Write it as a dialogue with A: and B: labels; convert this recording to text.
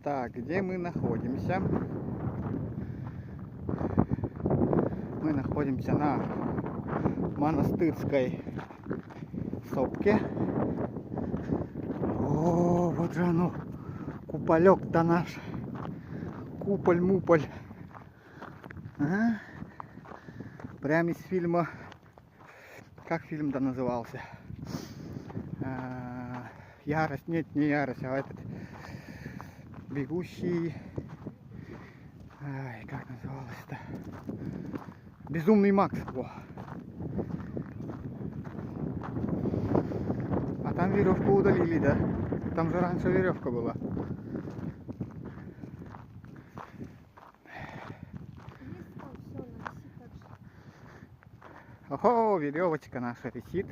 A: Так, где мы находимся? Мы находимся на Монастырской сопке. О, вот же оно, куполек-то наш. Куполь-муполь. Ага. Прямо из фильма, как фильм-то назывался? Ярость, нет, не ярость, а этот бегущий, ай, как называлось-то? Безумный Макс. Во. А там веревку удалили, да? Там же раньше веревка была. Ого, веревочка наша висит.